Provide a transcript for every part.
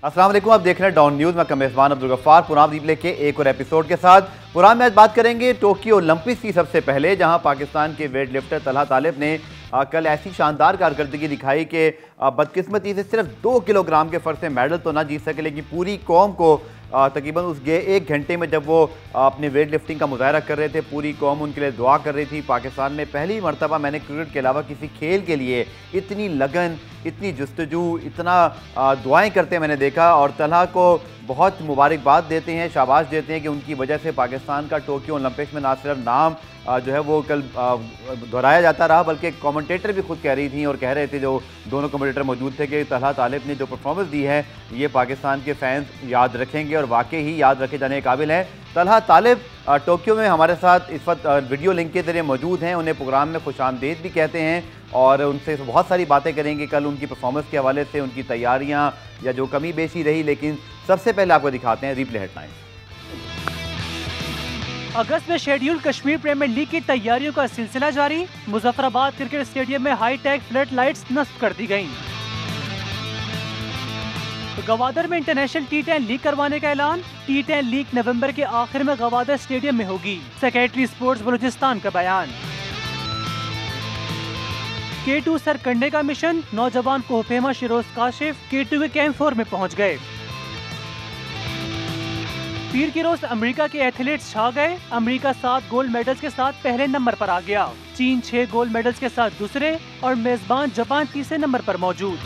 अस्सलाम वालेकुम, आप देख रहे हैं डॉन न्यूज़। मैं मेज़बान अब्दुल गफ्फार पुराम रिप्ले के एक और एपिसोड के साथ। पुराम में आज बात करेंगे टोक्यो ओलंपिक्स की सबसे पहले, जहां पाकिस्तान के वेट लिफ्टर तलहा तालिब ने कल ऐसी शानदार कारकर्दगी दिखाई कि बदकिस्मती से सिर्फ 2 किलोग्राम के फ़र्क से मेडल तो ना जीत सके, लेकिन पूरी कौम को तकरीबन उस 1 घंटे में जब वो अपने वेट लिफ्टिंग का मुजाहरा कर रहे थे, पूरी कौम उनके लिए दुआ कर रही थी। पाकिस्तान में पहली मरतबा मैंने क्रिकेट के अलावा किसी खेल के लिए इतनी लगन, इतनी जस्तजू, इतना दुआएं करते मैंने देखा। और तलहा को बहुत मुबारकबाद देते हैं, शाबाश देते हैं कि उनकी वजह से पाकिस्तान का टोक्यो ओलंपिक्स में ना सिर्फ नाम जो है वो कल दोहराया जाता रहा, बल्कि कमेंटेटर भी खुद कह रही थी और कह रहे थे, जो दोनों कमेंटेटर मौजूद थे, कि तलहा तालिब ने जो परफॉर्मेंस दी है ये पाकिस्तान के फैंस याद रखेंगे और वाकई ही याद रखे जाने के काबिल हैं। तलहा तालिब टोक्यो में हमारे साथ इस वक्त वीडियो लिंक के जरिए मौजूद हैं। उन्हें प्रोग्राम में खुशामदीद भी कहते हैं और उनसे बहुत सारी बातें करेंगे कल उनकी परफॉर्मेंस के हवाले से, उनकी तैयारियां या जो कमी बेशी रही। लेकिन सबसे पहले आपको दिखाते हैं रिप्ले हेडलाइन। अगस्त में शेड्यूल कश्मीर प्रीमियर लीग की तैयारियों का सिलसिला जारी। मुजफ्फराबाद क्रिकेट स्टेडियम में हाईटेक फ्लड लाइट्स नस्ब कर दी गयी। गवादर में इंटरनेशनल T10 लीग करवाने का ऐलान। T10 लीग नवंबर के आखिर में गवादर स्टेडियम में होगी, सेक्रेटरी स्पोर्ट्स बलूचिस्तान का बयान। K2 सर करने का मिशन, नौजवान कोहफेमा शिरोज काशिफ K2 के कैंप 4 में पहुंच गए। पीर की रोज अमेरिका के एथलीट्स छा गए। अमेरिका 7 गोल्ड मेडल्स के साथ पहले नंबर पर आ गया। चीन 6 गोल्ड मेडल्स के साथ दूसरे और मेजबान जापान तीसरे नंबर पर मौजूद।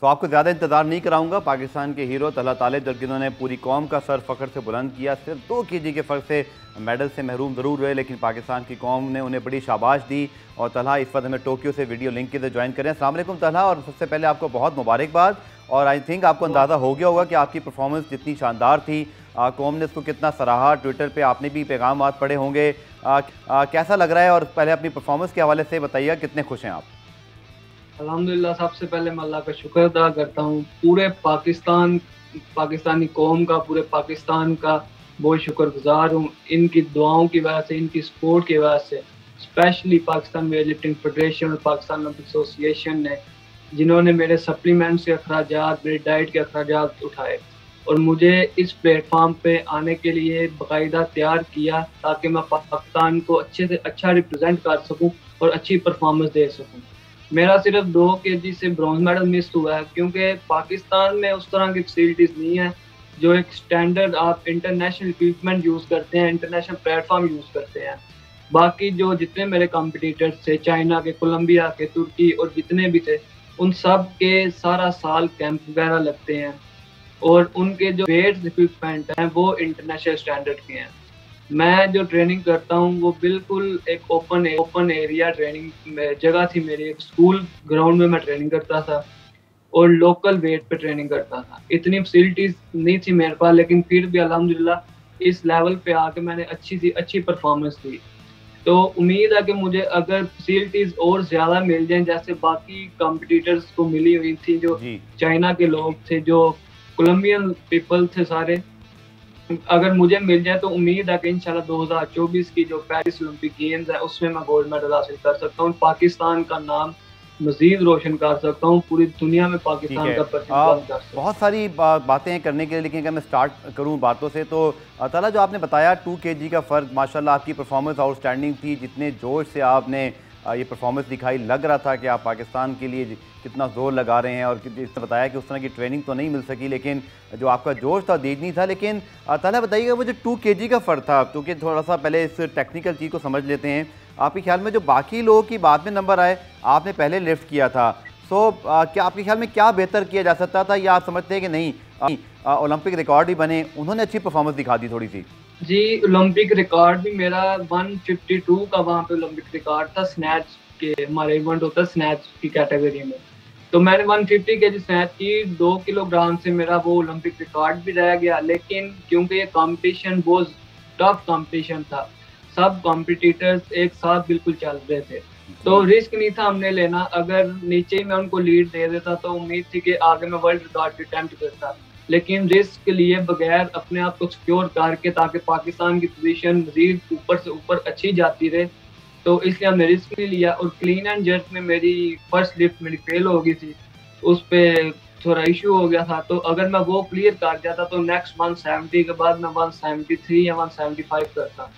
तो आपको ज़्यादा इंतजार नहीं कराऊंगा। पाकिस्तान के हीरो तलहा तालिब, जबकि उन्होंने पूरी कौम का सर फ़ख्र से बुलंद किया, सिर्फ 2 केजी के फ़र्क से मेडल से महरूम ज़रूर रहे, लेकिन पाकिस्तान की कौम ने उन्हें बड़ी शाबाश दी। और तलहा इस वक्त हमें टोक्यो से वीडियो लिंक के ज्वाइन करें। अस्सलाम वालेकुम तलहा, और सबसे पहले आपको बहुत मुबारकबाद। और आई थिंक आपको अंदाज़ा हो गया होगा कि आपकी परफॉर्मेंस जितनी शानदार थी, कौम ने उसको कितना सराहा। ट्विटर पर आपने भी पैगाम पढ़े होंगे। कैसा लग रहा है? और पहले अपनी परफॉर्मेंस के हवाले से बताइए, कितने खुश हैं आप? अल्हम्दुलिल्लाह, सबसे पहले मैं अल्लाह का शुक्र अदा करता हूँ। पूरे पाकिस्तानी कौम का, पूरे पाकिस्तान का बहुत शुक्रगुजार हूँ। इनकी दुआओं की वजह से, इनकी सपोर्ट की वजह से, specially Pakistan weight lifting federation और पाकिस्तान ओलंपिक एसोसिएशन ने, जिन्होंने मेरे सप्लीमेंट्स के अखराजात, मेरी डाइट के अखराजात उठाए और मुझे इस प्लेटफॉर्म पे आने के लिए बाकायदा तैयार किया, ताकि मैं पाकिस्तान को अच्छे से अच्छा रिप्रेजेंट कर सकूँ और अच्छी परफॉर्मेंस दे सकूँ। मेरा सिर्फ 2 केजी से ब्रॉन्ज मेडल मिस हुआ है, क्योंकि पाकिस्तान में उस तरह की फैसिलिटीज़ नहीं है जो एक स्टैंडर्ड आप इंटरनेशनल इक्विपमेंट यूज़ करते हैं, इंटरनेशनल प्लेटफॉर्म यूज़ करते हैं। बाकी जो जितने मेरे कॉम्पिटिटर्स थे, चाइना के, कोलंबिया के, तुर्की और जितने भी थे, उन सब के सारा साल कैंप वगैरह लगते हैं और उनके जो वेट इक्विपमेंट हैं वो इंटरनेशनल स्टैंडर्ड के हैं। मैं जो ट्रेनिंग करता हूँ वो बिल्कुल एक ओपन एरिया ट्रेनिंग जगह थी मेरी। एक स्कूल ग्राउंड में मैं ट्रेनिंग करता था और लोकल वेट पे ट्रेनिंग करता था। इतनी फैसिलिटीज़ नहीं थी मेरे पास, लेकिन फिर भी अल्हम्दुलिल्लाह इस लेवल पे आके मैंने अच्छी परफॉर्मेंस दी। तो उम्मीद है कि मुझे अगर फैसिलिटीज़ और ज़्यादा मिल जाएं, जैसे बाकी कॉम्पिटिटर्स को मिली हुई थी, जो चाइना के लोग थे, जो कोलंबियन पीपल थे सारे, अगर मुझे मिल जाए तो उम्मीद है कि इंशाल्लाह 2024 की जो पेरिस ओलंपिक गेम्स है उसमें मैं गोल्ड मेडल हासिल कर सकता हूँ, पाकिस्तान का नाम मजीद रोशन कर सकता हूँ, पूरी दुनिया में पाकिस्तान का प्रतिनिधित्व कर सकता हूँ। बहुत सारी बातें करने के लिए, लेकिन अगर मैं स्टार्ट करूँ बातों से, तो तलहा, जो आपने बताया 2 केजी का फ़र्क, माशाल्लाह आपकी परफॉर्मेंस आउटस्टैंडिंग थी। जितने जोश से आपने ये परफॉर्मेंस दिखाई, लग रहा था कि आप पाकिस्तान के लिए कितना ज़ोर लगा रहे हैं। और इसने बताया कि उस तरह की ट्रेनिंग तो नहीं मिल सकी, लेकिन जो आपका जोश था दीदनी था। लेकिन तलहा बताइएगा, वो जो 2 केजी का फ़र्क था, क्योंकि थोड़ा सा पहले इस टेक्निकल चीज़ को समझ लेते हैं। आपके ख्याल में जो बाकी लोगों की बाद में नंबर आए, आपने पहले लिफ्ट किया था, क्या आपके ख्याल में क्या बेहतर किया जा सकता था, या आप समझते हैं कि नहीं ओलंपिक रिकॉर्ड ही बने, उन्होंने अच्छी परफॉर्मेंस दिखा दी थोड़ी सी? जी, ओलंपिक रिकॉर्ड भी मेरा 152 का वहाँ पे ओलंपिक रिकॉर्ड था। स्नैच के हमारे इवेंट होता है स्नैच की कैटेगरी में, तो मैंने 150 केजी स्नैच की। 2 किलोग्राम से मेरा वो ओलंपिक रिकॉर्ड भी रह गया। लेकिन क्योंकि ये कंपटीशन बहुत टफ कंपटीशन था, सब कॉम्पिटिटर्स एक साथ बिल्कुल चल रहे थे, तो रिस्क नहीं था हमने लेना। अगर नीचे ही मैं उनको लीड दे देता तो उम्मीद थी कि आगे मैं वर्ल्ड रिकॉर्ड की अटेम्प्ट करता, लेकिन रिस्क लिए बगैर अपने आप को सिक्योर करके, ताकि पाकिस्तान की पोजीशन मजीद ऊपर से ऊपर अच्छी जाती रहे, तो इसलिए हमने रिस्क नहीं लिया। और क्लीन एंड जर्क में मेरी फर्स्ट लिफ्ट मेरी फेल हो गई थी, उस पे थोड़ा इशू हो गया था, तो अगर मैं वो क्लियर कर जाता तो नेक्स्ट 170 के बाद मैं 173 या 175 करता।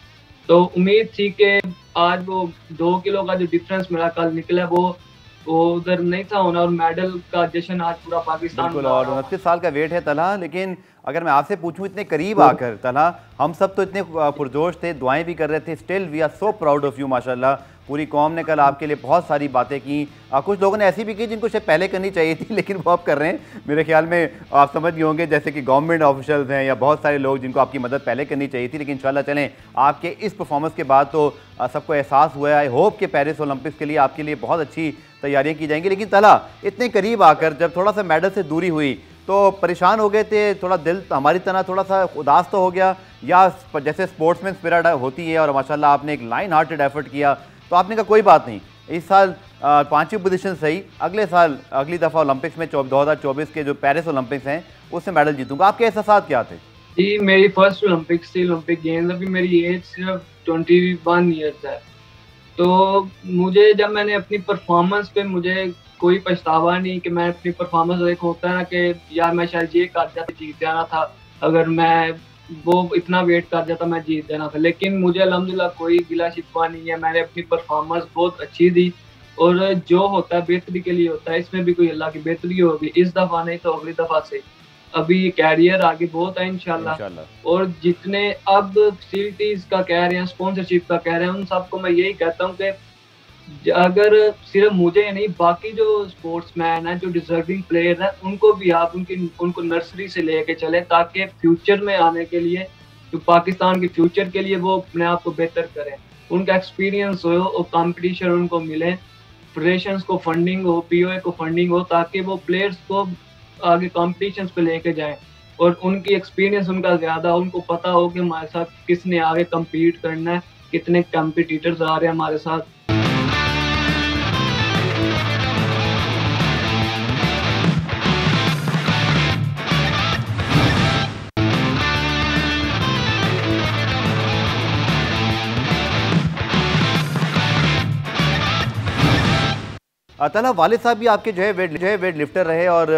तो उम्मीद थी कि आज वो 2 किलो का जो डिफरेंस मेरा कल निकला वो उधर नहीं था होना, और मेडल का जश्न आज पूरा पाकिस्तान बिल्कुल। मना और रहा 29 साल का वेट है तलहा, लेकिन अगर मैं आपसे पूछूं इतने करीब आकर तलहा, हम सब तो इतने पुरजोश थे, दुआएं भी कर रहे थे, still we are so proud of you माशाल्लाह। पूरी कौम ने कल आपके लिए बहुत सारी बातें की, कुछ लोगों ने ऐसी भी की जिनको शायद पहले करनी चाहिए थी लेकिन वो आप कर रहे हैं। मेरे ख्याल में आप समझ गए होंगे, जैसे कि गवर्नमेंट ऑफिशियल्स हैं या बहुत सारे लोग जिनको आपकी मदद पहले करनी चाहिए थी, लेकिन इंशाल्लाह चलें आपके इस परफॉर्मेंस के बाद तो सबको एहसास हुआ है। आई होप कि पेरिस ओलंपिक्स के लिए आपके लिए बहुत अच्छी तैयारियां की जाएंगी। लेकिन तलहा, इतने करीब आकर जब थोड़ा सा मेडल से दूरी हुई तो परेशान हो गए थे, थोड़ा दिल हमारी तरह थोड़ा सा उदास तो हो गया, या जैसे स्पोर्ट्समैन स्पिरिट होती है और माशाल्लाह आपने एक लाइन हार्टेड एफर्ट किया तो आपने कहा कोई बात नहीं, इस साल 5वीं पोजीशन सही, अगले साल अगली दफ़ा ओलंपिक्स में 2024 के जो पेरिस ओलंपिक्स हैं उससे मेडल जीतूंगा। आपके एहसास क्या थे? जी, मेरी फर्स्ट ओलंपिक्स थी, ओलंपिक गेम्स। अभी मेरी एज सिर्फ 21 ईयर्स है। तो मुझे जब मैंने अपनी परफॉर्मेंस पे मुझे कोई पछतावा नहीं कि मैं अपनी परफॉर्मेंस, एक होता है ना कि यार मैं शायद ये कर जाता जीत जाना था, अगर मैं वो इतना वेट कर जाता मैं जीत जाना था। लेकिन मुझे अल्हम्दुलिल्लाह कोई गिला शिकवा नहीं है, मैंने अपनी परफॉर्मेंस बहुत अच्छी दी, और जो होता है बेहतरी के लिए होता है, इसमें भी कोई अल्लाह की बेहतरी होगी, इस दफ़ा नहीं तो अगली दफ़ा से। अभी कैरियर आगे बहुत है इंशाल्लाह। और जितने अब फैसिलिटीज का कह रहे हैं, स्पॉन्सरशिप का कह रहे हैं, उन सबको मैं यही कहता हूँ कि अगर सिर्फ मुझे नहीं, बाकी जो स्पोर्ट्समैन है, जो डिजर्विंग प्लेयर है, उनको भी आप उनको नर्सरी से लेके चले, ताकि फ्यूचर में आने के लिए, तो पाकिस्तान के फ्यूचर के लिए वो अपने आप को बेहतर करें, उनका एक्सपीरियंस हो और कंपटीशन उनको मिले, फेडरेशंस को फंडिंग हो, पीओए को फंडिंग हो, ताकि वो प्लेयर्स को आगे कॉम्पिटिशन्स पे लेके जाएं, और उनकी एक्सपीरियंस उनका ज़्यादा, उनको पता हो कि हमारे साथ किसने आगे कम्पीट करना है, कितने कम्पिटिटर्स आ रहे हैं हमारे साथ। तलहा, वालिद साहब भी आपके जो है वेट लिफ्टर रहे, और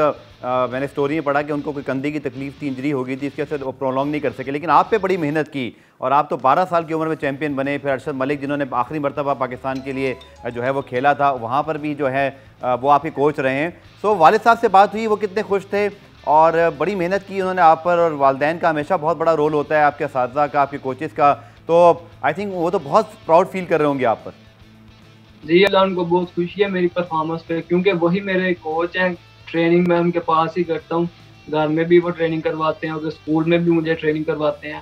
मैंने स्टोरी में पढ़ा कि उनको कोई कंधे की तकलीफ थी, इंजरी हो गई थी, इसके वजह से वो प्रोलॉन्ग नहीं कर सके, लेकिन आप पे बड़ी मेहनत की और आप तो 12 साल की उम्र में चैंपियन बने। फिर अरशद मलिक जिन्होंने आखिरी मरतबा पाकिस्तान के लिए जो है वो खेला था, वहाँ पर भी जो है वो आपके कोच रहे हैं। सो वालिद साहब से बात हुई, वो कितने खुश थे, और बड़ी मेहनत की उन्होंने आप पर, और वालदैन का हमेशा बहुत बड़ा रोल होता है, आपके असातिज़ा का, आपके कोचेज़ का, तो आई थिंक वो तो बहुत प्राउड फील कर रहे होंगे आप पर। जी, अल्लाह उनको बहुत खुशी है मेरी परफॉर्मेंस पे, क्योंकि वही मेरे कोच हैं। ट्रेनिंग मैं उनके पास ही करता हूँ, घर में भी वो ट्रेनिंग करवाते हैं और स्कूल में भी मुझे ट्रेनिंग करवाते हैं।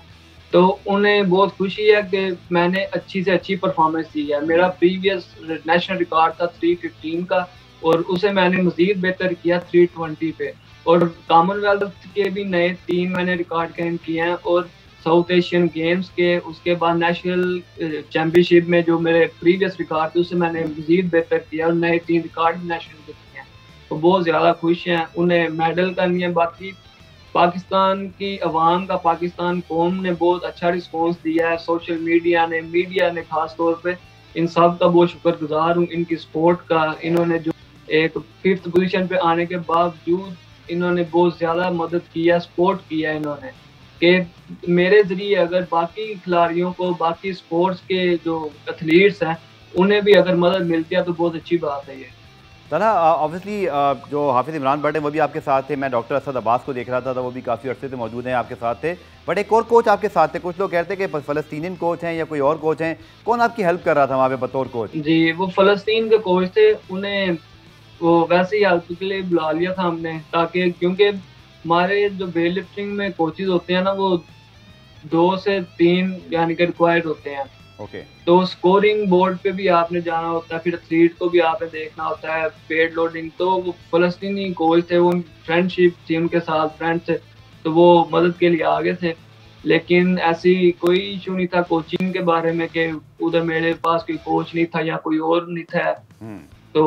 तो उन्हें बहुत खुशी है कि मैंने अच्छी से अच्छी परफॉर्मेंस दी है। मेरा प्रीवियस नेशनल रिकॉर्ड था 315 का, और उसे मैंने मज़ीद बेहतर किया 320 पे, और कॉमनवेल्थ के भी नए 3 मैंने रिकॉर्ड कायम किए हैं, और साउथ एशियन गेम्स के, उसके बाद नेशनल चैम्पियनशिप में जो मेरे प्रीवियस रिकॉर्ड थे उसे मैंने मज़ीद बेहतर किया, और नए 3 रिकॉर्ड नेशनल के किए हैं। तो बहुत ज़्यादा खुश हैं, उन्हें मेडल का नहीं है। बाकी पाकिस्तान की अवाम का, पाकिस्तान कौम ने बहुत अच्छा रिस्पॉन्स दिया है, सोशल मीडिया ने खास तौर पे, इन सब का बहुत शुक्रगुजार हूँ, इनकी सपोर्ट का। इन्होंने जो एक 5th पोजीशन पे आने के बावजूद इन्होंने बहुत ज़्यादा मदद किया, सपोर्ट किया इन्होंने, कि मेरे ज़रिए अगर बाकी खिलाड़ियों को, बाकी स्पोर्ट्स के जो एथलीट्स हैं, उन्हें भी अगर मदद मिलती है तो बहुत अच्छी बात है ये। तलहा, ऑब्वियसली जो हाफिज़ इमरान भट्ट हैं वो भी आपके साथ थे, मैं डॉक्टर असद अब्बास को देख रहा था, वो भी काफ़ी अर्से से मौजूद हैं आपके साथ थे, बट एक और कोच आपके साथ थे। कुछ लोग कहते हैं कि फ़लस्तीनी कोच हैं या कोई और कोच हैं, कौन आपकी हेल्प कर रहा था वहाँ पे बतौर कोच? जी, वो फ़लस्तीन के कोच थे, उन्हें वो वैसे ही हेल्प के लिए बुला लिया था हमने, ताकि क्योंकि हमारे जो वेट लिफ्टिंग में कोचेज होते हैं ना, वो 2 से 3 यानी कि रिक्वायर्ड होते हैं। ओके। तो स्कोरिंग बोर्ड पे भी आपने जाना होता है, फिर एथलीट को भी आपने देखना होता है, वेट लोडिंग। तो वो फ़लस्तीनी कोच थे, वो फ्रेंडशिप थी उनके साथ, फ्रेंड थे, तो वो मदद के लिए आगे थे। लेकिन ऐसी कोई इशू नहीं था कोचिंग के बारे में कि उधर मेरे पास कोई कोच नहीं था या कोई और नहीं था। तो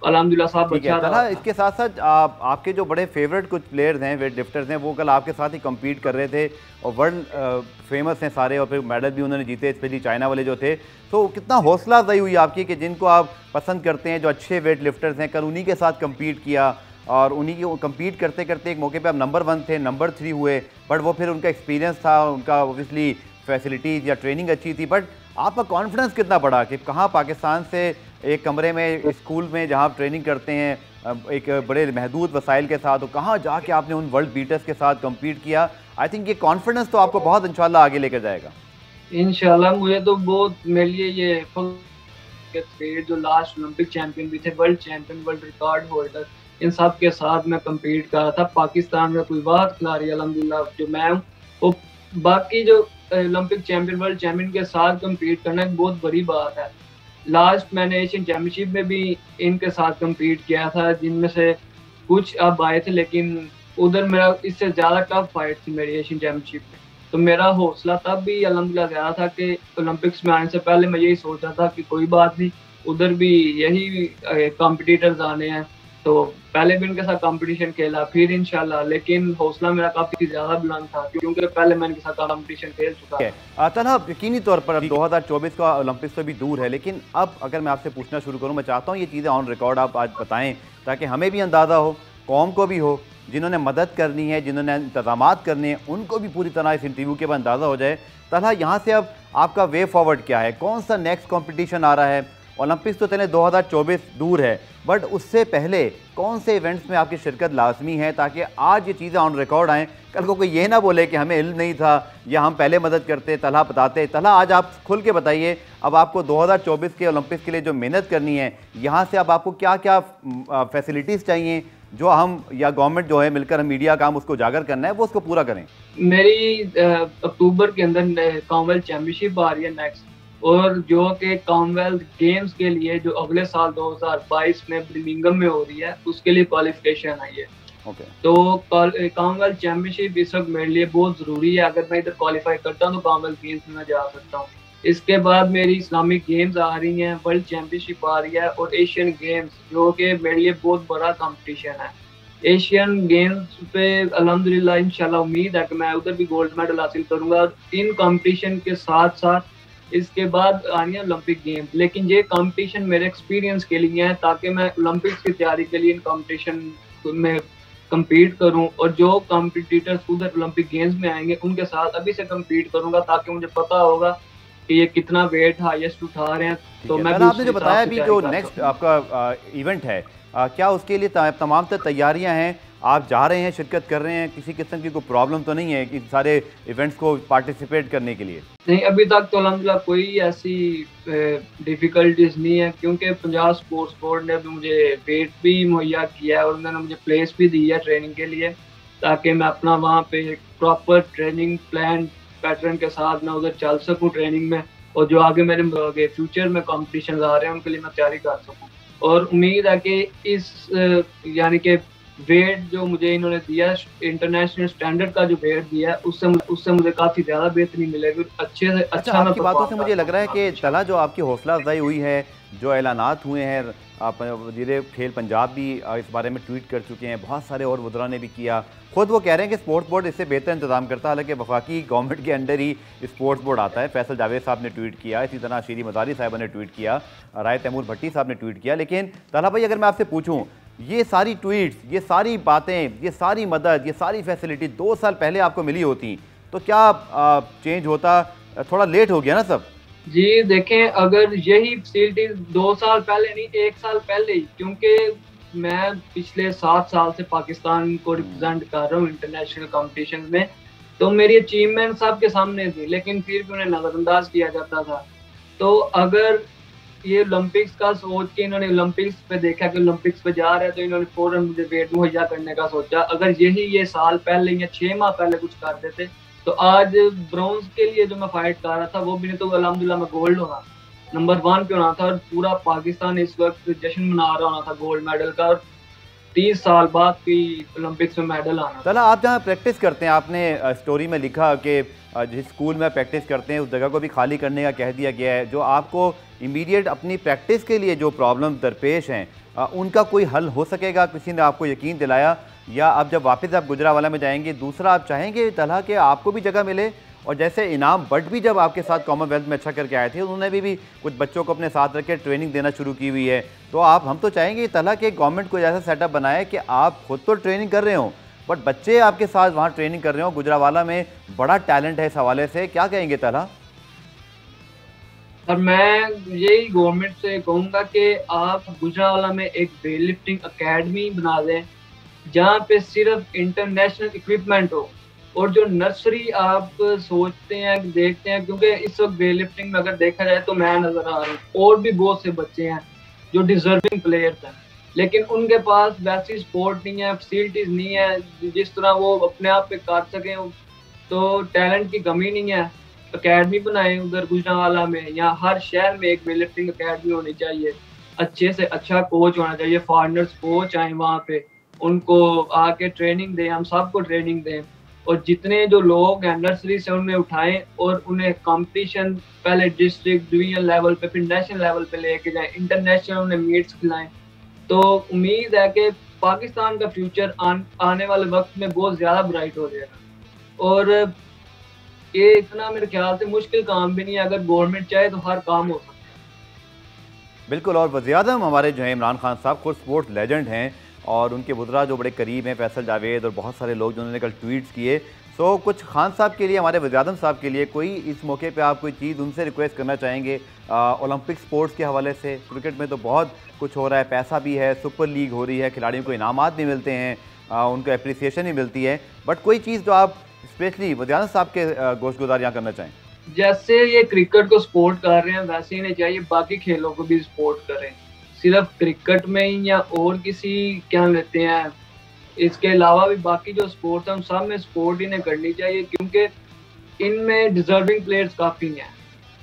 अल्हम्दुलिल्लाह साहब अच्छा रहा। इसके साथ साथ आपके जो बड़े फेवरेट कुछ प्लेयर्स हैं, वेट लिफ्टर्स हैं, वो कल आपके साथ ही कम्पीट कर रहे थे और वर्ल्ड फेमस हैं सारे, और फिर मेडल भी उन्होंने जीते, स्पेशली चाइना वाले जो थे। तो कितना हौसला अफजाई हुई आपकी कि जिनको आप पसंद करते हैं, जो अच्छे वेट लिफ्टर्स हैं, कल उन्हीं के साथ कम्पीट किया, और उन्हीं की कम्पीट करते करते एक मौके पे आप नंबर 1 थे, नंबर 3 हुए, बट वो फिर उनका एक्सपीरियंस था, उनका ऑब्वियसली फैसिलिटीज़ या ट्रेनिंग अच्छी थी, बट आपका कॉन्फिडेंस कितना बढ़ा कि कहाँ पाकिस्तान से एक कमरे में स्कूल में जहाँ आप ट्रेनिंग करते हैं एक बड़े महदूद वसाइल के साथ, तो कहाँ जाके आपने उन वर्ल्ड बीटर्स के साथ कम्पीट किया। आई थिंक ये कॉन्फिडेंस तो आपको बहुत इंशाल्लाह आगे लेकर जाएगा। इंशाल्लाह मुझे तो बहुत, मेरे लिए ये जो लास्ट ओलंपिक चैंपियन भी थे, world champion, world record holder, इन सब के साथ मैं कम्पीट कर रहा था। पाकिस्तान का कोई वाद खिलाड़ी अल्हम्दुलिल्लाह जो मैं हूँ, वो बाकी जो ओलंपिक चैंपियन, वर्ल्ड चैंपियन के साथ कम्पीट करना एक बहुत बड़ी बात है। लास्ट मैंने एशियन चैंपियनशिप में भी इनके साथ कम्पीट किया था, जिनमें से कुछ अब आए थे, लेकिन उधर मेरा इससे ज़्यादा टफ फाइट थी मेरी एशियन चैंपियनशिप में। तो मेरा हौसला तब भी अल्हम्दुलिल्लाह ज़्यादा था कि ओलंपिक्स में आने से पहले मैं यही सोच रहा था कि कोई बात नहीं, उधर भी यही कॉम्पिटिटर्स आने हैं, तो पहले भी इनके साथ कंपटीशन खेला, फिर इंशाल्लाह। लेकिन हौसला मेरा काफ़ी ज़्यादा बुलंद था क्योंकि पहले मैं इनके साथ कंपटीशन खेल चुका है। तलहा, यकीनी तौर पर अब 2024 का ओलंपिक्स तो भी दूर है, लेकिन अब अगर मैं आपसे पूछना शुरू करूँ, मैं चाहता हूँ ये चीज़ें ऑन रिकॉर्ड आप आज बताएँ ताकि हमें भी अंदाज़ा हो, कौम को भी हो, जिन्होंने मदद करनी है, जिन्होंने इंतज़ामात करने हैं, उनको भी पूरी तरह इस इंटरव्यू के बाद अंदाज़ा हो जाए। तलहा, यहाँ से अब आपका वे फॉरवर्ड क्या है? कौन सा नेक्स्ट कॉम्पिटिशन आ रहा है? ओलंपिक्स तो चले 2024 दूर है, बट उससे पहले कौन से इवेंट्स में आपकी शिरकत लाजमी है ताकि आज ये चीज़ें ऑन रिकॉर्ड आएँ, कल को कोई ये ना बोले कि हमें इल्म नहीं था या हम पहले मदद करते, तलहा बताते। तलहा, आज आप खुल के बताइए, अब आपको 2024 के ओलंपिक्स के लिए जो मेहनत करनी है, यहाँ से अब आपको क्या क्या फैसिलिटीज़ चाहिए जो हम या गवर्नमेंट जो है मिलकर हम मीडिया काम उसको उजागर करना है, वो उसको पूरा करें? मेरी अक्टूबर के अंदर कॉमनवेल्थ चैंपियनशिप आ रही है नेक्स्ट, और जो कि कॉमनवेल्थ गेम्स के लिए जो अगले साल 2022 में बर्मिंघम में हो रही है, उसके लिए क्वालिफिकेशन आई है। तो कॉमनवेल्थ चैंपियनशिप इस वक्त मेरे लिए बहुत ज़रूरी है। अगर मैं इधर क्वालिफाई करता हूँ तो कॉमनवेल्थ गेम्स में मैं जा सकता हूँ। इसके बाद मेरी इस्लामिक गेम्स आ रही हैं, वर्ल्ड चैंपियनशिप आ रही है, और एशियन गेम्स जो कि मेरे लिए बहुत बड़ा कंपटीशन है। एशियन गेम्स पे अल्हम्दुलिल्लाह इंशाल्लाह उम्मीद है कि मैं उधर भी गोल्ड मेडल हासिल करूंगा। इन कंपटीशन के साथ साथ इसके बाद आनी है ओलंपिक गेम्स, लेकिन ये कंपटीशन मेरे एक्सपीरियंस के लिए है ताकि मैं ओलंपिक्स की तैयारी के लिए इन कंपटीशन में कम्पीट करूं, और जो कॉम्पिटिटर्स उधर ओलंपिक गेम्स में आएंगे उनके साथ अभी से कम्पीट करूंगा ताकि मुझे पता होगा कि ये कितना वेट हाईएस्ट उठा रहे हैं। तो मैं आपने जो बताया भी जो नेक्स्ट आपका इवेंट है, क्या उसके लिए तमाम तैयारियां हैं? आप जा रहे हैं, शिरकत कर रहे हैं, किसी किस्म की कोई प्रॉब्लम तो नहीं है कि सारे इवेंट्स को पार्टिसिपेट करने के लिए? नहीं, अभी तक तो अल्हम्दुलिल्लाह कोई ऐसी डिफ़िकल्टीज नहीं है, क्योंकि पंजाब स्पोर्ट्स बोर्ड ने भी मुझे वेट भी मुहैया किया है और उन्होंने मुझे प्लेस भी दी है ट्रेनिंग के लिए, ताकि मैं अपना वहाँ पे प्रॉपर ट्रेनिंग प्लान पैटर्न के साथ मैं उधर चल सकूँ ट्रेनिंग में, और जो आगे मेरे फ्यूचर में कॉम्पिटिशन आ रहे हैं उनके लिए मैं तैयारी कर सकूँ। और उम्मीद है कि इस यानी कि वेट जो मुझे इन्होंने दिया, इंटरनेशनल स्टैंडर्ड का जो वेट दिया है, उससे मुझे काफ़ी ज़्यादा बेहतरी मिलेगी, अच्छे से अच्छा। आपकी बातों से मुझे लग रहा है कि तलहा, जो आपकी हौसला अफजाई हुई है, जो ऐलानात हुए हैं, वज़ीर खेल पंजाब भी इस बारे में ट्वीट कर चुके हैं, बहुत सारे और वज़रा ने भी किया, खुद वो कह रहे हैं कि स्पोर्ट्स बोर्ड इससे बेहतर इंतजाम करता है। हालांकि वफाकी गवर्नमेंट के अंडर ही स्पोर्ट्स बोर्ड आता है। फैसल जावेद साहब ने ट्वीट किया, इसी तरह शीरी मजारी साहब ने ट्वीट किया, राय तैमूर भट्टी साहब ने ट्वीट किया। लेकिन तलहा भाई, अगर मैं आपसे पूछूँ, ये सारी ट्वीट्स, ये सारी बातें, ये सारी मदद, ये सारी फैसिलिटी 2 साल पहले आपको मिली होती तो क्या चेंज होता? थोड़ा लेट हो गया ना सब? जी देखें, अगर यही फैसिलिटीज 2 साल पहले नहीं, 1 साल पहले ही, क्योंकि मैं पिछले 7 साल से पाकिस्तान को रिप्रेजेंट कर रहा हूँ इंटरनेशनल कॉम्पिटिशन में, तो मेरी अचीवमेंट सबके सामने थी, लेकिन फिर भी उन्हें नज़रअंदाज किया जाता था। तो अगर ये ओलंपिक्स का सोच के इन्होंने ओलंपिक्स पे देखा कि ओलंपिक्स पे जा रहे हैं, तो इन्होंने फौरन मुझे वेट मुहैया करने का सोचा। अगर ये साल पहले या 6 माह पहले कुछ कर देते तो आज ब्रॉन्ज के लिए जो मैं फाइट कर रहा था वो भी नहीं, तो अल्हम्दुलिल्लाह मैं गोल्ड होना, नंबर 1 पे होना था, और पूरा पाकिस्तान इस वक्त जश्न मना रहा होना था गोल्ड मेडल का, और 30 साल बाद भी ओलंपिक्स में मेडल आना। चला, आप जहाँ प्रैक्टिस करते हैं, आपने स्टोरी में लिखा कि जिस स्कूल में प्रैक्टिस करते हैं उस जगह को भी खाली करने का कह दिया गया है। जो आपको इमीडिएट अपनी प्रैक्टिस के लिए जो प्रॉब्लम दरपेश हैं उनका कोई हल हो सकेगा? किसी ने आपको यकीन दिलाया? या अब जब वापस आप गुजरावाला में जाएंगे, दूसरा आप चाहेंगे तलहा के आपको भी जगह मिले? और जैसे इनाम बट भी जब आपके साथ कॉमनवेल्थ में अच्छा करके आए थे, उन्होंने भी कुछ बच्चों को अपने साथ रख के ट्रेनिंग देना शुरू की हुई है। तो हम तो चाहेंगे तलहा के गवर्नमेंट को ऐसा सेटअप बनाए कि आप खुद तो ट्रेनिंग कर रहे हो बट बच्चे आपके साथ वहाँ ट्रेनिंग कर रहे हो। गुजरावाला में बड़ा टैलेंट है इस हवाले से, क्या कहेंगे तलहा? और मैं यही गवर्नमेंट से कहूँगा कि आप गुजरावाला में एक वेट लिफ्टिंग अकेडमी बना दें जहाँ पे सिर्फ इंटरनेशनल इक्विपमेंट हो। और जो नर्सरी आप सोचते हैं, देखते हैं, क्योंकि इस वक्त वेट लिफ्टिंग में अगर देखा जाए तो मैं नजर आ रहा हूँ और भी बहुत से बच्चे हैं जो डिजर्विंग प्लेयर्स हैं, लेकिन उनके पास वैसी सपोर्ट नहीं है, फैसिलिटीज नहीं है जिस तरह वो अपने आप पे कर सकें। तो टैलेंट की कमी नहीं है। अकेडमी बनाए उधर गुजरावाला में, या हर शहर में एक वेट लिफ्टिंग अकेडमी होनी चाहिए। अच्छे से अच्छा कोच होना चाहिए, फॉरनर्स कोच आए वहाँ पे, उनको आके ट्रेनिंग दें, हम सबको ट्रेनिंग दें। और जितने जो लोग हैं नर्सरी से उन्हें उठाएं और उन्हें कंपटीशन पहले डिस्ट्रिक्ट डिवीजन लेवल पे फिर नेशनल लेवल पे लेके जाएं, इंटरनेशनल उन्हें मीट्स खिलाएं। तो उम्मीद है कि पाकिस्तान का फ्यूचर आने वाले वक्त में बहुत ज़्यादा ब्राइट हो जाएगा। और ये इतना मेरे ख्याल से मुश्किल काम भी नहीं है, अगर गवर्नमेंट चाहे तो हर काम हो सकता है। बिल्कुल। और वज़ीर-ए-आज़म हमारे जो हैं इमरान खान साहब खुद स्पोर्ट्स लेजेंड हैं और उनके वुज़रा जो बड़े करीब हैं, फैसल जावेद और बहुत सारे लोग जिन्होंने कल ट्वीट्स किए। सो कुछ खान साहब के लिए, हमारे वज़ीर-ए-आज़म साहब के लिए कोई इस मौके पे आप कोई चीज़ उनसे रिक्वेस्ट करना चाहेंगे ओलंपिक स्पोर्ट्स के हवाले से? क्रिकेट में तो बहुत कुछ हो रहा है, पैसा भी है, सुपर लीग हो रही है, खिलाड़ियों को इनामात भी मिलते हैं, उनको अप्रिसिएशन भी मिलती है, बट कोई चीज़ जो आप स्पेशली वज़ीर-ए-आज़म साहब के गोशगुजार यहाँ करना चाहें? जैसे ये क्रिकेट को सपोर्ट कर रहे हैं वैसे ही नहीं चाहिए बाकी खेलों को भी सपोर्ट करें। सिर्फ क्रिकेट में ही या और किसी क्या लेते हैं, इसके अलावा भी बाकी जो स्पोर्ट्स हैं उन सब में सपोर्ट इन्हें करनी चाहिए, क्योंकि इनमें डिजर्विंग प्लेयर्स काफ़ी हैं।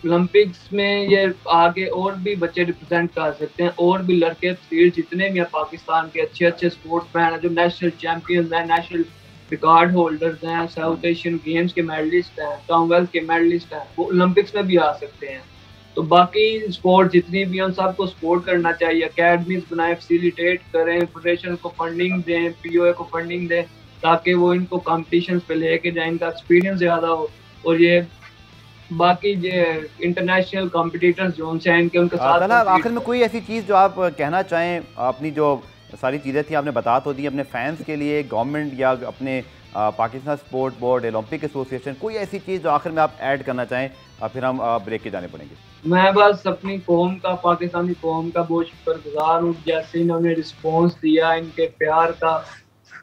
ओलंपिक्स में ये आगे और भी बच्चे रिप्रेजेंट कर सकते हैं, और भी लड़के एथलीट जितने भी हैं पाकिस्तान के अच्छे अच्छे स्पोर्ट्स मैन हैं जो नेशनल चैंपियंस हैं, नेशनल रिकॉर्ड होल्डर्स हैं, साउथ एशियन गेम्स के मेडलिस्ट हैं, कॉमनवेल्थ के मेडलिस्ट हैं, वो ओलंपिक्स में भी आ सकते हैं। तो बाकी स्पोर्ट जितनी भी हैं उन सबको सपोर्ट करना चाहिए, अकेडमीज बनाए, फैसिलिटेट करें, फेडरेशन को फंडिंग दें, पीओए को फंडिंग दें, ताकि वो इनको कॉम्पिटिशन्स पे लेके जाएं, इनका एक्सपीरियंस ज़्यादा हो। और ये बाकी ये इंटरनेशनल कॉम्पिटिटर्स जो उनसे इनके उनके साथ आखिर में कोई ऐसी चीज़ जो आप कहना चाहें, अपनी जो सारी चीज़ें थी आपने बता तो दी, अपने फैंस के लिए, गवर्नमेंट या अपने Pakistan sport board, Olympic association, कोई ऐसी चीज़ जो आखिर में आप ऐड करना चाहें, फिर हम ब्रेक के जाने पड़ेंगे? मैं बस अपनी कौम का, पाकिस्तानी कौम का बहुत शुक्रगुजार हूँ, जैसे इन्होंने रिस्पॉन्स दिया, इनके प्यार का।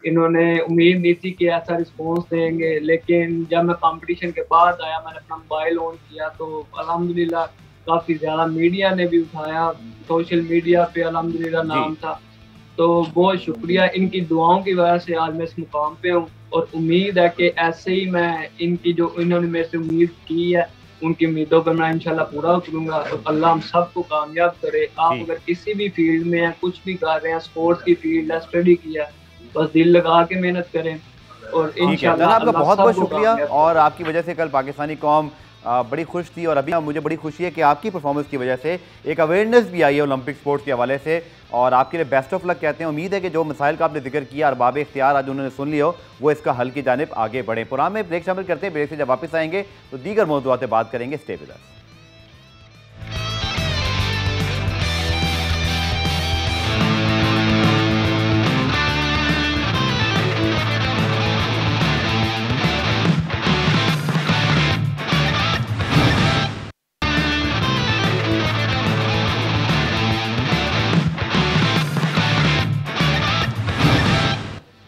इन्होंने उम्मीद नहीं थी कि ऐसा रिस्पॉन्स देंगे, लेकिन जब मैं कंपटीशन के बाद आया, मैंने अपना मोबाइल ऑन किया तो अल्हम्दुलिल्लाह काफ़ी ज़्यादा मीडिया ने भी उठाया, सोशल मीडिया पे अल्हम्दुलिल्लाह नाम था। तो बहुत शुक्रिया, इनकी दुआओं की वजह से आज मैं इस मुकाम पे हूँ। और उम्मीद है कि ऐसे ही मैं इनकी जो इन्होंने मेरे से उम्मीद की है उनकी उम्मीदों पर मैं इंशाल्लाह पूरा उतरूंगा। तो अल्लाह हम सबको कामयाब करे। आप अगर किसी भी फील्ड में हैं, कुछ भी कर रहे हैं, स्पोर्ट्स की फील्ड है, स्टडी किया, बस दिल लगा के मेहनत करें और इंशाल्लाह आपका बहुत बहुत शुक्रिया। और आपकी वजह से कल पाकिस्तानी कौम बड़ी खुश थी और अभी मुझे बड़ी खुशी है कि आपकी परफॉर्मेंस की वजह से एक अवेयरनेस भी आई है ओलंपिक स्पोर्ट्स के हवाले से, और आपके लिए बेस्ट ऑफ लक कहते हैं। उम्मीद है कि जो मसाइल का आपने जिक्र किया अरबाब इख्तियार आज उन्होंने सुन लिया हो, वो इसका हल की जानिब आगे बढ़े। प्रोग्राम में ब्रेक शामिल करते हैं, ब्रेक से जब वापस आएंगे तो दीगर मौज़ूआत बात करेंगे। Stay with us.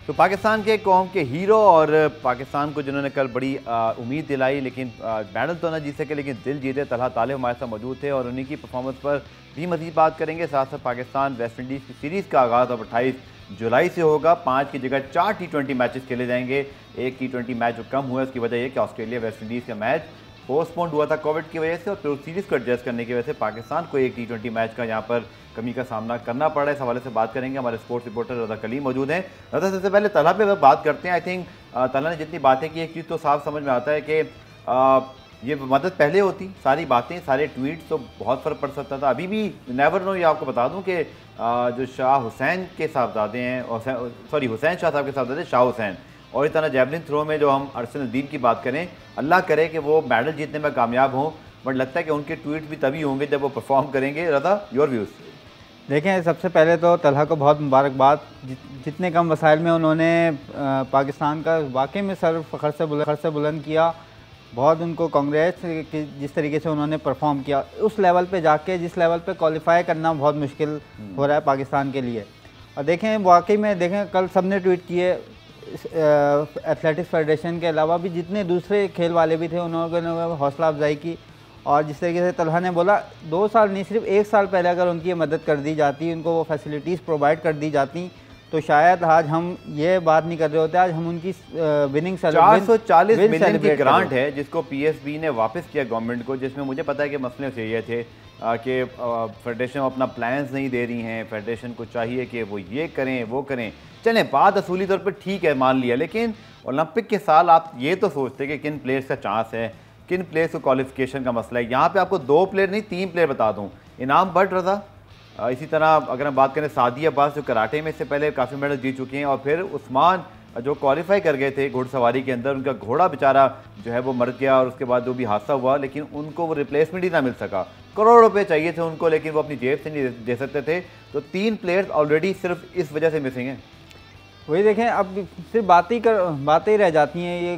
तो पाकिस्तान के कौम के हीरो और पाकिस्तान को जिन्होंने कल बड़ी उम्मीद दिलाई, लेकिन मेडल तो ना जीत सके लेकिन दिल जीते, तलहा तालिब हमारे साथ मौजूद थे और उन्हीं की परफॉर्मेंस पर भी मज़ीद बात करेंगे। साथ साथ पाकिस्तान वेस्ट इंडीज़ की सीरीज़ का आगाज़ अब 28 जुलाई से होगा। 5 की जगह 4 T20 मैचेस खेले जाएंगे। एक T20 मैच जो कम हुआ है उसकी वजह यह कि ऑस्ट्रेलिया वेस्ट इंडीज़ का मैच पोस्टपोन हुआ था कोविड की वजह से, और फिर सीरीज़ को एडजस्ट करने की वजह से पाकिस्तान को एक T20 मैच का यहाँ पर कमी का सामना करना पड़ा है। इस हवाले से बात करेंगे, हमारे स्पोर्ट्स रिपोर्टर रज़ा कलीम मौजूद हैं। रज़ा, सबसे पहले तलहा पे बात करते हैं। आई थिंक तलहा ने जितनी बातें की, एक चीज़ तो साफ समझ में आता है कि ये मदद पहले होती, सारी बातें, सारे ट्वीट्स, तो बहुत फ़र्क पड़ सकता था। अभी भी नेवर नो। ये आपको बता दूं कि जो शाह हुसैन के साहबजादे हैं, और हुसैन शाह साहब के साहबजादे शाह हुसैन, और इस तरह जैवलिन थ्रो में जो हम अरसन उद्दीन की बात करें, अल्लाह करे कि वो मेडल जीतने में कामयाब हों, बट लगता है कि उनके ट्वीट भी तभी होंगे जब वो परफॉर्म करेंगे। रज़ा, योर व्यूज़? देखें, सबसे पहले तो तलहा को बहुत मुबारकबाद। जितने कम वसाइल में उन्होंने पाकिस्तान का वाकई में सर फ़ख्र से बुलंद किया। बहुत उनको कांग्रेस कि जिस तरीके से उन्होंने परफॉर्म किया, उस लेवल पे जाके जिस लेवल पे क्वालिफाई करना बहुत मुश्किल हो रहा है पाकिस्तान के लिए। और देखें, वाकई में देखें, कल सबने ट्वीट किए, एथलेटिक्स फेडरेशन के अलावा भी जितने दूसरे खेल वाले भी थे, उन्होंने हौसला अफजाई की। और जिस तरीके से तलहा ने बोला, 2 साल नहीं सिर्फ 1 साल पहले अगर उनकी ये मदद कर दी जाती, उनको वो फैसिलिटीज़ प्रोवाइड कर दी जाती, तो शायद आज हम ये बात नहीं कर रहे होते। आज हम उनकी विनिंग 440 मिलियन की ग्रांट है जिसको पीएसबी ने वापस किया गवर्नमेंट को, जिसमें मुझे पता है कि मसले से ये थे कि फेडरेशन अपना प्लान्स नहीं दे रही हैं, फेडरेशन को चाहिए कि वो ये करें वो करें। चलें, बात असूली तौर पर ठीक है, मान लिया, लेकिन ओलंपिक के साल आप ये तो सोचते कि किन प्लेयर्स का चांस है, किन प्लेयर्स को क्वालिफिकेशन का मसला है। यहाँ पे आपको 2 प्लेयर नहीं 3 प्लेयर बता दूँ, इनाम भट्ट, रज़ा, इसी तरह अगर हम बात करें सादी अब्बास जो कराटे में इससे पहले काफ़ी मेडल जीत चुके हैं, और फिर उस्मान जो क्वालिफाई कर गए थे घुड़सवारी के अंदर, उनका घोड़ा बेचारा जो है वो मर गया, और उसके बाद जो भी हादसा हुआ, लेकिन उनको वो रिप्लेसमेंट ही ना मिल सका। करोड़ों रुपए चाहिए थे उनको, लेकिन वो अपनी जेब से नहीं दे सकते थे। तो 3 प्लेयर्स ऑलरेडी सिर्फ इस वजह से मिसिंग हैं। वही देखें, अब सिर्फ बातें रह जाती हैं। ये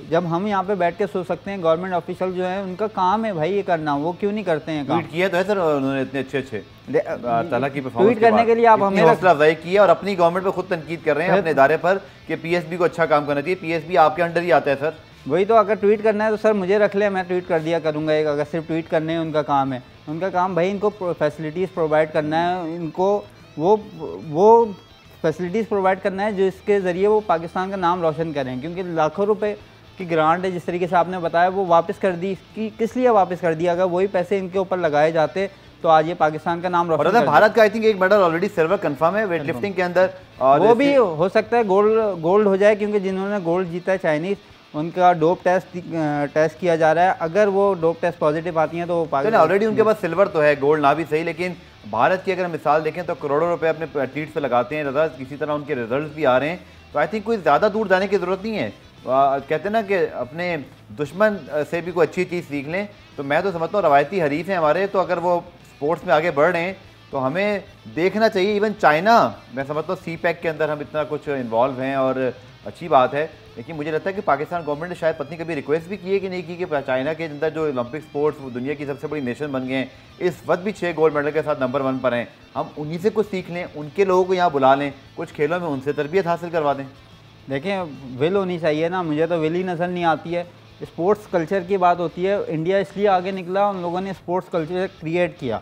जब हम यहाँ पे बैठ के सोच सकते हैं, गवर्नमेंट ऑफिशियल जो है उनका काम है भाई ये करना, वो क्यों नहीं करते हैं काम? ट्वीट किया तो है सर उन्होंने, इतने अच्छे तलहा की परफॉर्मेंस ट्वीट करने के लिए आप हमें हौसला अफजाई की है, और अपनी गवर्नमेंट पर खुद तनकीद कर रहे हैं अपने इदारे पर कि पीएसबी को अच्छा काम करना चाहिए। पीएसबी आपके अंडर ही आता है सर। वही तो, अगर ट्वीट करना है तो सर मुझे रख ले, मैं ट्वीट कर दिया करूँगा। एक अगर सिर्फ ट्वीट करने हैं उनका काम है, उनका काम भाई इनको फैसिलिटीज़ प्रोवाइड करना है, इनको वो फैसिलिटीज़ प्रोवाइड करना है जिसके ज़रिए वो पाकिस्तान का नाम रोशन करें। क्योंकि लाखों रुपए की ग्रांट है, जिस तरीके से आपने बताया, वो वापस कर दी। किस लिए वापस कर दिया? अगर वही पैसे इनके ऊपर लगाए जाते तो आज ये पाकिस्तान का नाम रोशन। भारत का आई थिंक एक मेडल ऑलरेडी सिल्वर कंफर्म है वेट लिफ्टिंग के अंदर, और वो भी हो सकता है गोल्ड हो जाए, क्योंकि जिन्होंने गोल्ड जीता है चाइनीज़, उनका डोप टेस्ट किया जा रहा है। अगर वो डोप टेस्ट पॉजिटिव आती हैं तो वो पाकिस्तान ऑलरेडी उनके पास सिल्वर तो है, गोल्ड ना भी सही, लेकिन भारत की अगर मिसाल देखें तो करोड़ों रुपए अपने एथलीट्स पे लगाते हैं, रज़ा, किसी तरह उनके रिजल्ट्स भी आ रहे हैं। तो आई थिंक कोई ज़्यादा दूर जाने की ज़रूरत नहीं है। कहते हैं ना कि अपने दुश्मन से भी कोई अच्छी चीज़ सीख लें। तो मैं तो समझता हूँ रवायती हरीफ हैं हमारे, तो अगर वो स्पोर्ट्स में आगे बढ़ रहे हैं तो हमें देखना चाहिए। इवन चाइना, मैं समझता हूँ CPEC के अंदर हम इतना कुछ इन्वॉल्व हैं और अच्छी बात है, लेकिन मुझे लगता है कि पाकिस्तान गवर्नमेंट ने शायद पत्नी कभी रिक्वेस्ट भी की है कि नहीं की कि चाइना के अंदर जो ओलंपिक स्पोर्ट्स वो दुनिया की सबसे बड़ी नेशन बन गए हैं, इस वक्त भी 6 गोल्ड मेडल के साथ नंबर 1 पर हैं, हम उन्हीं से कुछ सीख लें, उनके लोगों को यहाँ बुला लें, कुछ खेलों में उनसे तरबियत हासिल करवा दें। देखें, विल होनी चाहिए ना, मुझे तो विल ही नज़र नहीं आती है। स्पोर्ट्स कल्चर की बात होती है, इंडिया इसलिए आगे निकला, उन लोगों ने स्पोर्ट्स कल्चर क्रिएट किया,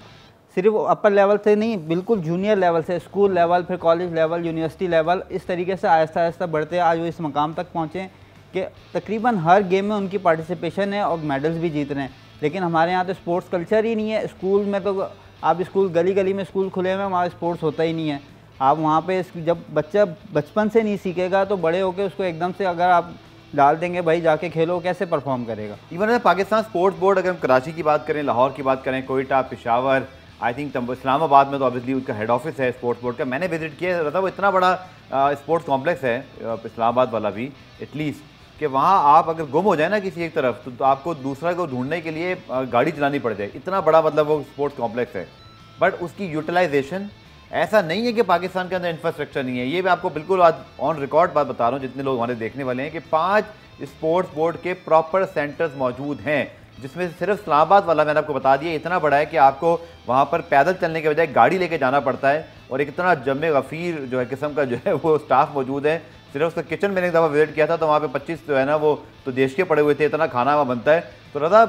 सिर्फ अपर लेवल से नहीं, बिल्कुल जूनियर लेवल से, स्कूल लेवल, फिर कॉलेज लेवल, यूनिवर्सिटी लेवल, इस तरीके से आहिस्ता आहिस्ता बढ़ते आज वो इस मकाम तक पहुँचे कि तकरीबन हर गेम में उनकी पार्टिसिपेशन है और मेडल्स भी जीत रहे हैं। लेकिन हमारे यहाँ तो स्पोर्ट्स कल्चर ही नहीं है। स्कूल में तो आप स्कूल गली गली में स्कूल खुले हुए हैं, वहाँ स्पोर्ट्स होता ही नहीं है। आप वहाँ पे जब बच्चा बचपन से नहीं सीखेगा तो बड़े होकर उसको एकदम से अगर आप डाल देंगे भाई जाके खेलो, कैसे परफॉर्म करेगा? इवन पाकिस्तान स्पोर्ट्स बोर्ड, अगर हम कराची की बात करें, लाहौर की बात करें, कोयटा, पेशावर, आई थिंक इस्लामाबाद में तो ऑब्वियसली उसका हेड ऑफिस है स्पोर्ट्स बोर्ड का। मैंने विजिट किया था, वो इतना बड़ा स्पोर्ट्स कॉम्प्लेक्स है इस्लामाबाद वाला भी, एटलीस्ट कि वहाँ आप अगर गुम हो जाए ना किसी एक तरफ तो आपको दूसरा को ढूंढने के लिए गाड़ी चलानी पड़ जाए, इतना बड़ा मतलब वो स्पोर्ट्स कॉम्प्लेक्स है। बट उसकी यूटिलाइजेशन ऐसा नहीं है कि पाकिस्तान के अंदर इंफ्रास्ट्रक्चर नहीं है। ये मैं आपको बिल्कुल आज ऑन रिकॉर्ड बात बता रहा हूँ, जितने लोग हमारे देखने वाले हैं, कि 5 स्पोर्ट्स बोर्ड के प्रॉपर सेंटर्स मौजूद हैं, जिसमें सिर्फ इस्लामाबाद वाला मैंने आपको बता दिया इतना बड़ा है कि आपको वहाँ पर पैदल चलने के बजाय गाड़ी लेके जाना पड़ता है, और एक इतना जमे गफ़ीर जो है किस्म का जो है वो स्टाफ मौजूद है। सिर्फ उसका किचन मैंने एक दफ़ा विजिट किया था तो वहाँ पे 25 जो है ना वो तो देश के पड़े हुए थे, इतना खाना वहाँ बनता है। तो रज़ा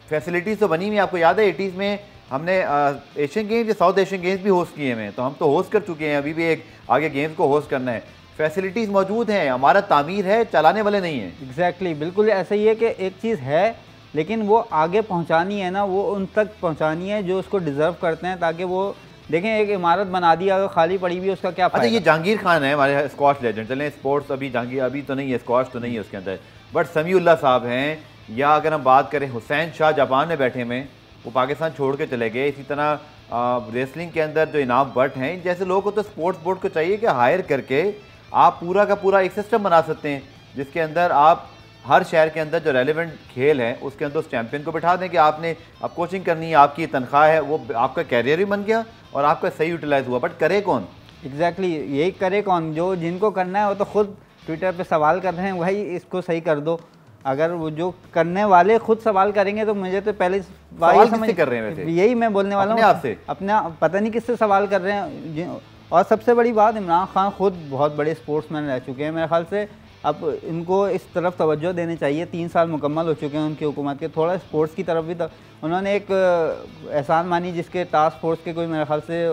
फैसिलिटीज़ तो बनी हुई, आपको याद है 80s में हमने एशियन गेम्स या साउथ एशियन गेम्स भी होस्ट किए हैं, तो हम तो होस्ट कर चुके हैं, अभी भी एक आगे गेम्स को होस्ट करना है। फैसिलिटीज़ मौजूद हैं, हमारा तामीर है, चलाने वाले नहीं हैं। एग्जैक्टली, बिल्कुल ऐसा ही है कि एक चीज़ है लेकिन वो आगे पहुंचानी है ना, वो उन तक पहुंचानी है जो उसको डिज़र्व करते हैं, ताकि वो देखें एक इमारत बना दी अगर खाली पड़ी हुई उसका क्या फायदा। अच्छा, ये जहांगीर खान है हमारे स्क्वाश लेजेंड, चलें स्पोर्ट्स अभी जहांगीर अभी तो नहीं है, स्क्वाश तो नहीं है उसके अंदर, बट समीउल्लाह साहब हैं, या अगर हम बात करें हुसैन शाह जापान में बैठे हुए, वो पाकिस्तान छोड़ के चले गए। इसी तरह रेसलिंग के अंदर जो इनाम भट्ट हैं, जैसे लोगों को तो स्पोर्ट्स बोर्ड को चाहिए कि हायर करके आप पूरा का पूरा एक सिस्टम बना सकते हैं जिसके अंदर आप हर शहर के अंदर जो रेलेवेंट खेल है उसके अंदर उस चैंपियन को बिठा दें कि आपने अब कोचिंग करनी है, आपकी तनख्वाह है, वो आपका कैरियर भी बन गया और आपका सही यूटिलाइज हुआ। बट करे कौन? एग्जैक्टली यही करे कौन? जो जिनको करना है वो तो खुद ट्विटर पे सवाल कर रहे हैं, भाई इसको सही कर दो। अगर वो जो करने वाले खुद सवाल करेंगे तो मुझे तो पहले सवाल समझ कर रहे हैं वैसे? यही मैं बोलने वाला हूँ आपसे, अपना पता नहीं किससे सवाल कर रहे हैं। और सबसे बड़ी बात, इमरान खान खुद बहुत बड़े स्पोर्ट्समैन रह चुके हैं। मेरे ख्याल से अब इनको इस तरफ तवज्जो देनी चाहिए। 3 साल मुकम्मल हो चुके हैं उनकी हुकूमत के, थोड़ा स्पोर्ट्स की तरफ भी उन्होंने एक एहसान मानी जिसके टास्क फोर्स के कोई मेरे ख्याल से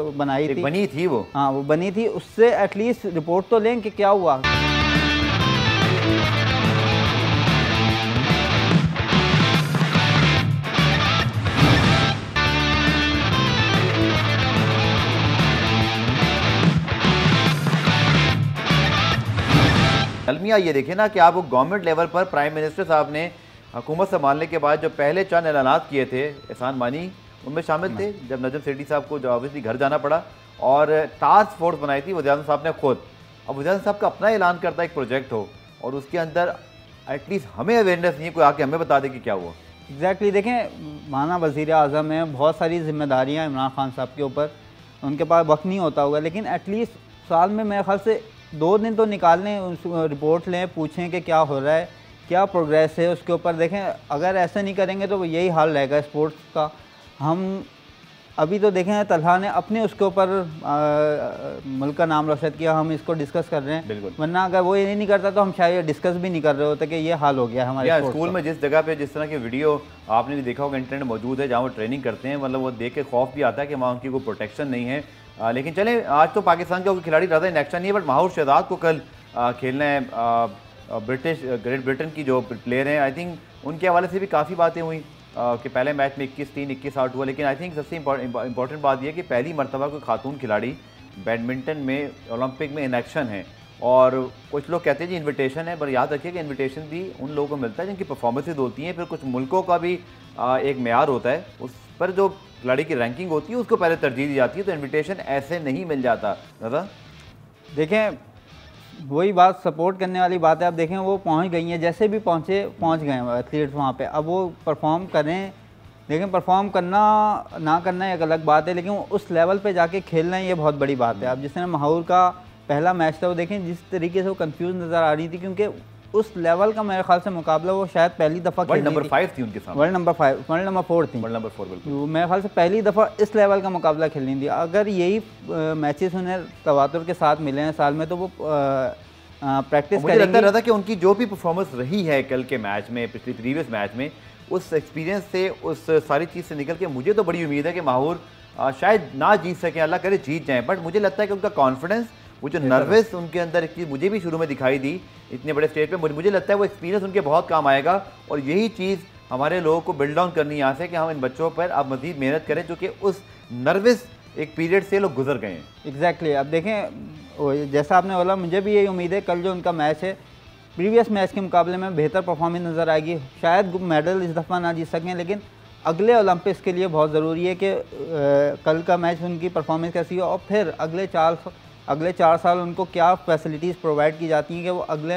बनी थी वो, हाँ वो बनी थी, उससे एटलीस्ट रिपोर्ट तो लें कि क्या हुआ। अलमिया ये देखें ना कि आप गवर्नमेंट लेवल पर प्राइम मिनिस्टर साहब ने हुकूमत संभालने के बाद जो पहले चंद ऐलानात किए थे, एहसान मानी उनमें शामिल थे। जब नजम सेठी साहब को जो ऑब्वियसली घर जाना पड़ा और टास्क फोर्स बनाई थी वज़ीर आज़म साहब ने खुद। अब वज़ीर आज़म साहब का अपना ऐलान करता एक प्रोजेक्ट हो और उसके अंदर एटलीस्ट हमें अवेयरनेस नहीं है, कोई आके हमें बता दे कि क्या हुआ। एग्जैक्टली देखें, माना वज़ीर आज़म है, बहुत सारी जिम्मेदारियाँ इमरान खान साहब के ऊपर, उनके पास वक्त नहीं होता होगा, लेकिन एटलीस्ट साल में मेरे ख्याल से 2 दिन तो निकालने, रिपोर्ट लें, पूछें कि क्या हो रहा है, क्या प्रोग्रेस है उसके ऊपर देखें। अगर ऐसा नहीं करेंगे तो यही हाल रहेगा स्पोर्ट्स का। हम अभी तो देखें तलहा ने अपने उसके ऊपर मुल्क का नाम रोशन किया, हम इसको डिस्कस कर रहे हैं, बिल्कुल। वरना अगर वो ये नहीं करता तो हम शायद डिस्कस भी नहीं कर रहे होते कि ये हाल हो गया हमारे स्कूल में। जिस जगह पे जिस तरह की वीडियो आपने भी देखा होगा इंटरनेट मौजूद है जहाँ वो ट्रेनिंग करते हैं, मतलब वो देख के खौफ भी आता है कि वहाँ उनकी कोई प्रोटेक्शन नहीं है। लेकिन चलें, आज तो पाकिस्तान के खिलाड़ी ज़्यादा इन एक्शन नहीं है, बट माहौर शहजाद को कल खेलना है ग्रेट ब्रिटेन की जो प्लेयर हैं। आई थिंक उनके हवाले से भी काफ़ी बातें हुई कि पहले मैच में 21-3 21 आउट हुआ, लेकिन आई थिंक सबसे इंपॉर्टेंट बात यह कि पहली मरतबा कोई खातून खिलाड़ी बैडमिंटन में ओलंपिक में इन एक्शन है। और कुछ लोग कहते हैं जी इन्विटेशन है, पर याद रखिए कि इन्विटेशन भी उन लोगों को मिलता है जिनकी परफॉर्मेंसेज होती हैं। फिर कुछ मुल्कों का भी एक मेयार होता है, उस पर जो खिलाड़ी की रैंकिंग होती है उसको पहले तरजीह दी जाती है, तो इन्विटेशन ऐसे नहीं मिल जाता। दादा देखें, वही बात सपोर्ट करने वाली बात है। आप देखें वो पहुंच गई हैं, जैसे भी पहुंच गए एथलीट्स वहाँ पे, अब वो परफॉर्म करें। लेकिन परफॉर्म करना ना करना एक अलग बात है, लेकिन उस लेवल पे जाके खेलना ये बहुत बड़ी बात है। अब जिस तरह माहौर का पहला मैच था, वो देखें जिस तरीके से वो कंफ्यूज नज़र आ रही थी, क्योंकि उस लेवल का मेरे ख्याल से मुकाबला वो शायद पहली दफ़ा वर्ल्ड नंबर 5 थी उनके सामने, वर्ल्ड नंबर 4 थी, वर्ल्ड नंबर 4 बिल्कुल। मेरे ख्याल से पहली दफ़ा इस लेवल का मुकाबला खेलनी थी। अगर यही मैचेस उन्हें तवातुर के साथ मिले हैं साल में, तो वो प्रैक्टिस मुझे लगता रहा था कि उनकी जो भी परफॉर्मेंस रही है कल के मैच में, प्रीवियस मैच में, उस एक्सपीरियंस से, उस सारी चीज़ से निकल के मुझे तो बड़ी उम्मीद है कि माहौर शायद ना जीत सकें, अल्लाह करे जीत जाएं, बट मुझे लगता है कि उनका कॉन्फिडेंस, वो जो नर्वस उनके अंदर एक चीज़ मुझे भी शुरू में दिखाई दी इतने बड़े स्टेज पे, मुझे लगता है वो एक्सपीरियंस उनके बहुत काम आएगा। और यही चीज़ हमारे लोगों को बिल्ड डाउन करनी यहाँ से कि हम इन बच्चों पर अब मज़ीद मेहनत करें, चूँकि उस नर्वस एक पीरियड से लोग गुजर गए हैं। एग्जैक्टली अब देखें, जैसा आपने बोला, मुझे भी यही उम्मीद है कल जो उनका मैच है प्रीवियस मैच के मुकाबले में बेहतर परफॉर्मेंस नज़र आएगी। शायद मेडल इस दफ़ा ना जीत सकें, लेकिन अगले ओलंपिक्स के लिए बहुत ज़रूरी है कि कल का मैच उनकी परफॉर्मेंस कैसी हो, और फिर अगले 4 साल उनको क्या फैसिलिटीज़ प्रोवाइड की जाती हैं कि वो अगले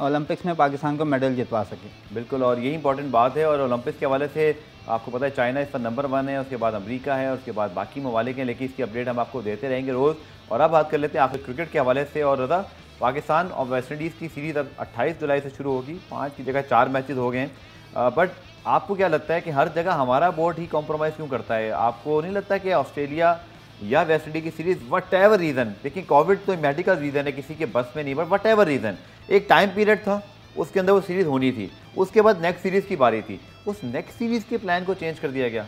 ओलंपिक्स में पाकिस्तान को मेडल जितवा सकें। बिल्कुल, और यही इंपॉर्टेंट बात है। और ओलंपिक्स के हवाले से आपको पता है चाइना इस पर नंबर 1 है, उसके बाद अमेरिका है, उसके बाद बाकी ममालिक हैं, लेकिन इसकी अपडेट हम आपको देते रहेंगे रोज़। और अब बात कर लेते हैं आखिर क्रिकेट के हवाले से। और रज़ा, पाकिस्तान और वेस्ट इंडीज़ की सीरीज़ अब 28 जुलाई से शुरू होगी, 5 की जगह 4 मैचेस हो गए हैं। बट आपको क्या लगता है कि हर जगह हमारा बोर्ड ही कॉम्प्रोमाइज़ क्यों करता है? आपको नहीं लगता कि ऑस्ट्रेलिया या वेस्ट इंडीज़ की सीरीज़ वट एवर रीज़न, देखिए कोविड तो मेडिकल रीज़न है, किसी के बस में नहीं, बट वट एवर रीज़न एक टाइम पीरियड था, उसके अंदर वो सीरीज़ होनी थी, उसके बाद नेक्स्ट सीरीज़ की बारी थी, उस नेक्स्ट सीरीज़ के प्लान को चेंज कर दिया गया।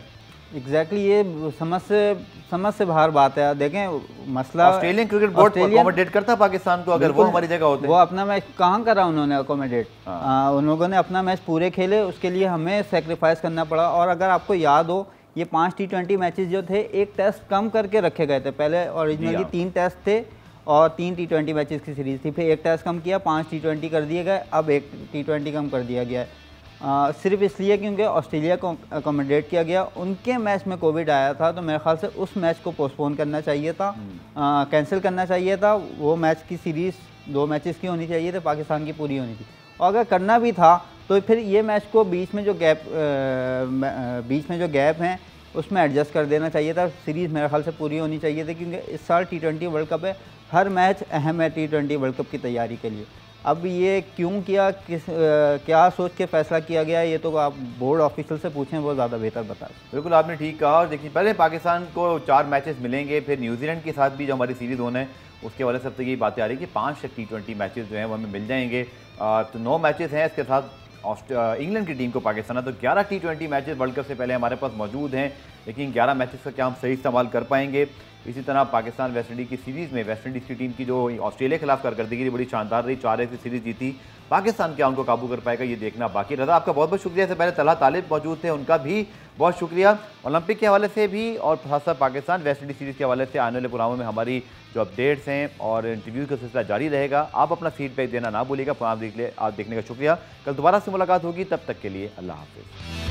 एग्जैक्टली ये समझ से बाहर बात है। देखें, मसला ऑस्ट्रेलियन क्रिकेट बोर्ड अकोमोडेट करता पाकिस्तान को, अगर वो हमारी जगह होते। वो अपना मैच कहाँ करा उन्होंने अकोमोडेट, उन लोगों ने अपना मैच पूरे खेले, उसके लिए हमें सेक्रीफाइस करना पड़ा। और अगर आपको याद हो, ये 5 T20 मैचेस जो थे, एक टेस्ट कम करके रखे गए थे। पहले ओरिजिनली 3 टेस्ट थे और 3 T20 मैचेस की सीरीज़ थी, फिर एक टेस्ट कम किया, 5 T20 कर दिए गए, अब एक T20 कम कर दिया गया है। सिर्फ इसलिए क्योंकि ऑस्ट्रेलिया को अकोमोडेट किया गया। उनके मैच में कोविड आया था, तो मेरे ख्याल से उस मैच को पोस्टपोन करना चाहिए था, कैंसिल करना चाहिए था। वो मैच की सीरीज़ 2 मैचेस की होनी चाहिए थे, पाकिस्तान की पूरी होनी थी। और अगर करना भी था तो फिर ये मैच को बीच में जो गैप हैं उसमें एडजस्ट कर देना चाहिए था। सीरीज़ मेरे ख्याल से पूरी होनी चाहिए थी, क्योंकि इस साल T20 वर्ल्ड कप है, हर मैच अहम है T20 वर्ल्ड कप की तैयारी के लिए। अब ये क्यों किया, क्या सोच के फैसला किया गया, ये तो आप बोर्ड ऑफिशियल से पूछें, वो ज़्यादा बेहतर बताएं। बिल्कुल आपने ठीक कहा। और देखिए, पहले पाकिस्तान को 4 मैचेस मिलेंगे, फिर न्यूजीलैंड के साथ भी जो हमारी सीरीज़ होना है उसके वाले सब तक यही बातें आ रही है कि 5 T20 मैचेस जो हैं वो हमें मिल जाएंगे। तो 9 मैचेस हैं, इसके साथ इंग्लैंड की टीम को पाकिस्तान है, तो 11 T20 मैचेस वर्ल्ड कप से पहले हमारे पास मौजूद हैं। लेकिन 11 मैचेस का क्या हम सही इस्तेमाल कर पाएंगे? इसी तरह पाकिस्तान वेस्ट इंडीज़ की सीरीज़ में वेस्ट इंडीज़ की टीम की जो ऑस्ट्रेलिया के खिलाफ कारकर्दगी रही बड़ी शानदार रही, 4-1 से सीरीज़ जीती। पाकिस्तान क्या उनको काबू कर पाएगा, ये देखना बाकी। रज़ा, आपका बहुत बहुत शुक्रिया। इससे पहले तलहा तालिब मौजूद थे, उनका भी बहुत शुक्रिया। ओलंपिक के हवाले से भी और साथ साथ पाकिस्तान वेस्ट इंडीज़ सीरीज़ के हवाले से आने वाले प्रोग्रामों में हमारी जो अपडेट्स हैं और इंटरव्यू का सिलसिला जारी रहेगा। आप अपना फीडबैक देना ना भूलिएगा। प्रोग्राम आप देखने का शुक्रिया। कल दोबारा से मुलाकात होगी, तब तक के लिए अल्लाह हाफ़िज़।